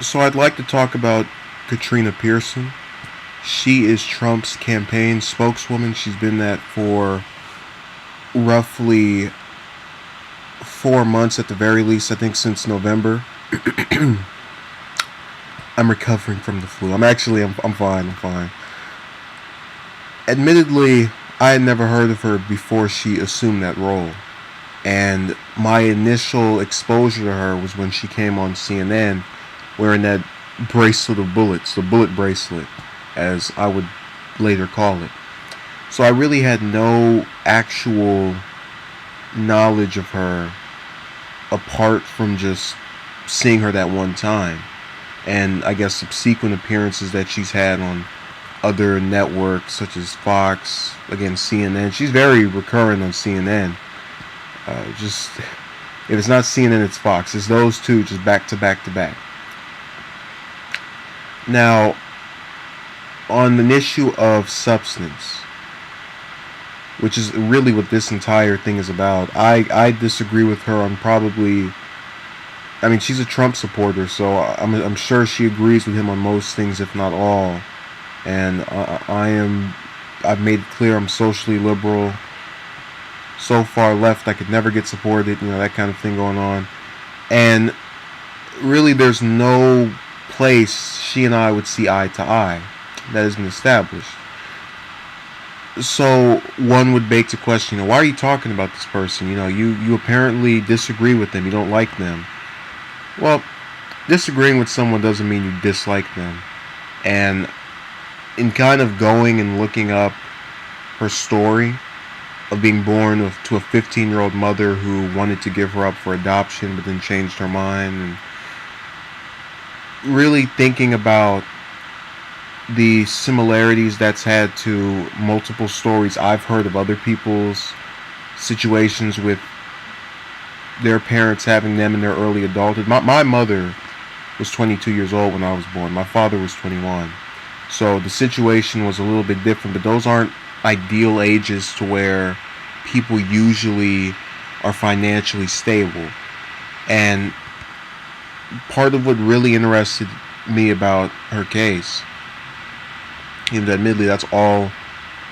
So I'd like to talk about Katrina Pierson. She is Trump's campaign spokeswoman. She's been that for roughly 4 months at the very least, I think since November. I'm recovering from the flu. I'm fine, I'm fine. Admittedly, I had never heard of her before she assumed that role. And my initial exposure to her was when she came on CNN wearing that bracelet of bullets, the bullet bracelet, as I would later call it. So I really had no actual knowledge of her apart from just seeing her that one time. And I guess subsequent appearances that she's had on other networks such as Fox, again CNN. She's very recurrent on CNN. Just if it's not CNN, it's Fox. It's those two just back to back to back. Now, on an issue of substance, which is really what this entire thing is about, I disagree with her on probably. I mean, she's a Trump supporter, so I'm sure she agrees with him on most things, if not all. And I've made it clear I'm socially liberal. So far left, I could never get supported, that kind of thing going on. And really, there's no place she and I would see eye to eye. That has been established. So one would beg to question, why are you talking about this person? You apparently disagree with them. You don't like them. Well, disagreeing with someone doesn't mean you dislike them. And in kind of going and looking up her story of being born to a 15-year-old mother who wanted to give her up for adoption but then changed her mind, and really thinking about the similarities that's had to multiple stories I've heard of other people's situations with their parents having them in their early adulthood. My mother was 22 years old when I was born. My father was 21. So the situation was a little bit different, but those aren't ideal ages to where people usually are financially stable. And part of what really interested me about her case, even though admittedly that's all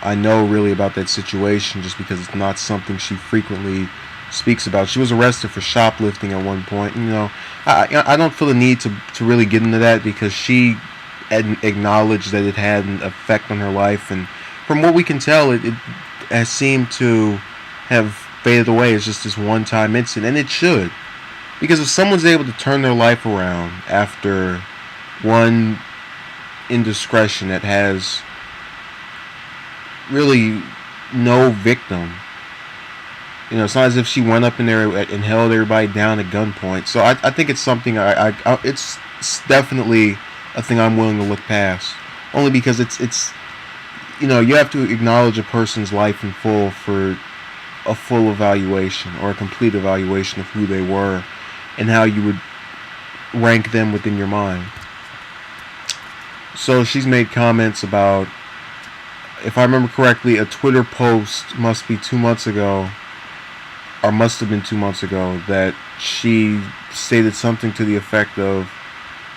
I know really about that situation, just because it's not something she frequently speaks about. She was arrested for shoplifting at one point. I don't feel the need to really get into that, because she acknowledged that it had an effect on her life, and from what we can tell, it has seemed to have faded away as just this one-time incident, and it should, because if someone's able to turn their life around after one indiscretion that has really no victim. It's not as if she went up in there and held everybody down at gunpoint. So I think it's something it's definitely a thing I'm willing to look past. Only because it's you have to acknowledge a person's life in full for a full evaluation or a complete evaluation of who they were and how you would rank them within your mind. So she's made comments about, if I remember correctly, a Twitter post must have been 2 months ago, that she stated something to the effect of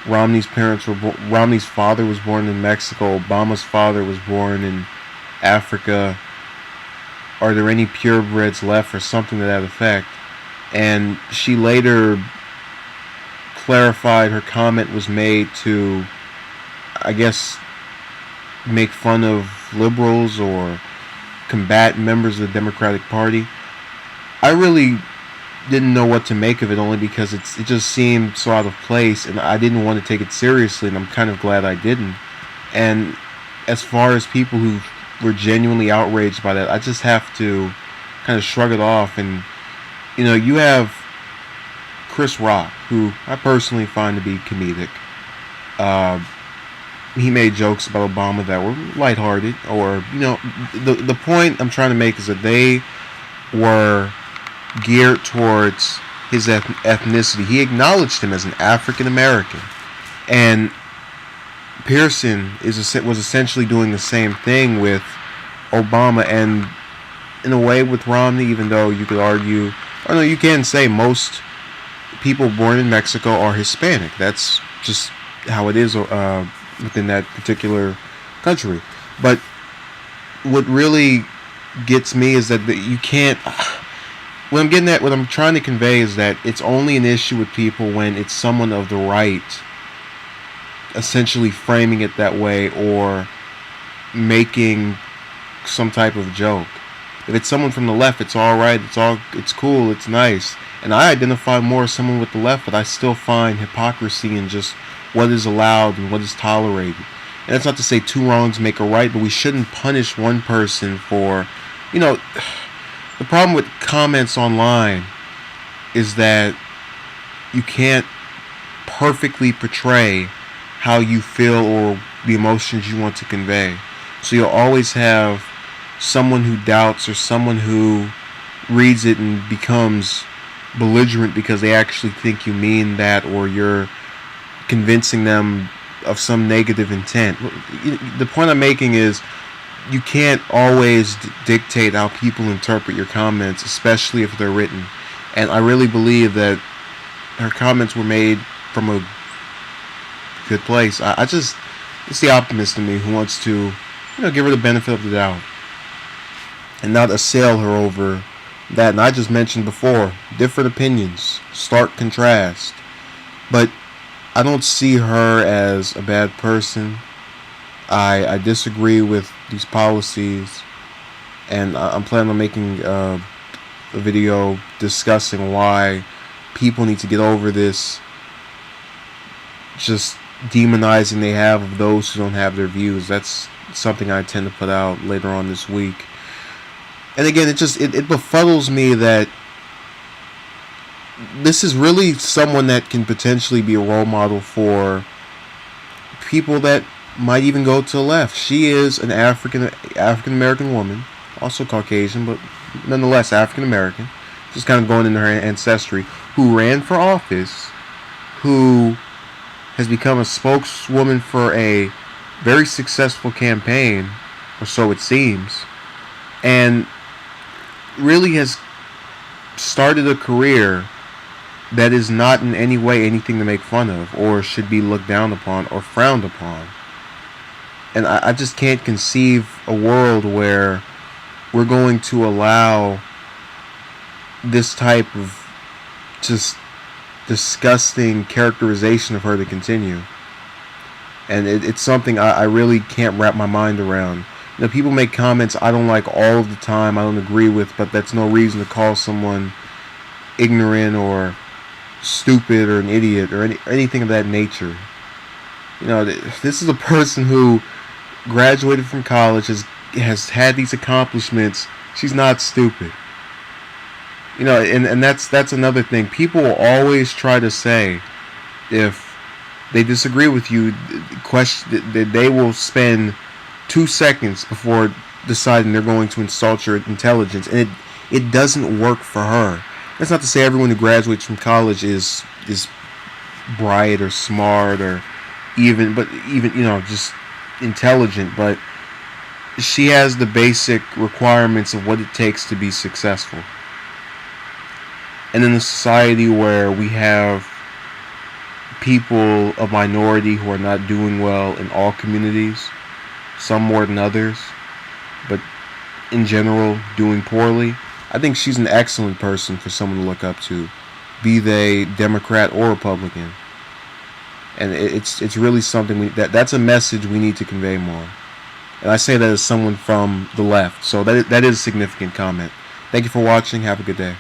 Romney's father was born in Mexico, Obama's father was born in Africa. Are there any purebreds left, or something to that effect? And she later clarified her comment was made to, I guess, make fun of liberals or combat members of the Democratic Party. I really didn't know what to make of it, only because it just seemed so out of place, and I didn't want to take it seriously, and I'm kind of glad I didn't. And as far as people who were genuinely outraged by that, I just have to kind of shrug it off. And you have Chris Rock, who I personally find to be comedic. He made jokes about Obama that were lighthearted, or the point I'm trying to make is that they were geared towards his ethnicity. He acknowledged him as an African American, and Pierson was essentially doing the same thing with Obama, and in a way with Romney. Even though you could argue, you can say most people born in Mexico are Hispanic. That's just how it is within that particular country. But what really gets me is that you can't. What I'm getting at, what I'm trying to convey is that it's only an issue with people when it's someone of the right essentially framing it that way or making some type of joke. If it's someone from the left, it's all right. It's cool. It's nice. And I identify more as someone with the left, but I still find hypocrisy in just what is allowed and what is tolerated. And that's not to say two wrongs make a right, but we shouldn't punish one person for, you know, the problem with comments online is that you can't perfectly portray how you feel or the emotions you want to convey. So you'll always have someone who doubts or someone who reads it and becomes belligerent because they actually think you mean that or you're convincing them of some negative intent. The point I'm making is you can't always dictate how people interpret your comments, especially if they're written. And I really believe that her comments were made from a good place. It's the optimist in me who wants to, give her the benefit of the doubt and not assail her over that. And I just mentioned before, different opinions, stark contrast. But I don't see her as a bad person. I disagree with these policies, and I'm planning on making a video discussing why people need to get over this just demonizing they have of those who don't have their views. That's something I intend to put out later on this week. And again, it befuddles me that this is really someone that can potentially be a role model for people that might even go to the left. She is an African American woman, also Caucasian, but nonetheless African American, just kind of going into her ancestry, who ran for office, who has become a spokeswoman for a very successful campaign, or so it seems, and really has started a career that is not in any way anything to make fun of or should be looked down upon or frowned upon. And I just can't conceive a world where we're going to allow this type of just disgusting characterization of her to continue. And it's something I really can't wrap my mind around. People make comments I don't like all of the time, I don't agree with, but that's no reason to call someone ignorant or stupid or an idiot or anything of that nature. This is a person who graduated from college, has had these accomplishments. She's not stupid. And that's another thing. People will always try to say, if they disagree with you, they will spend 2 seconds before deciding they're going to insult your intelligence, and it doesn't work for her. That's not to say everyone who graduates from college is bright or smart or even just intelligent, but she has the basic requirements of what it takes to be successful. And in a society where we have people of minority who are not doing well in all communities, some more than others, but in general doing poorly, I think she's an excellent person for someone to look up to, be they Democrat or Republican. And it's really something that's a message we need to convey more. And I say that as someone from the left, so that is a significant comment. Thank you for watching. Have a good day.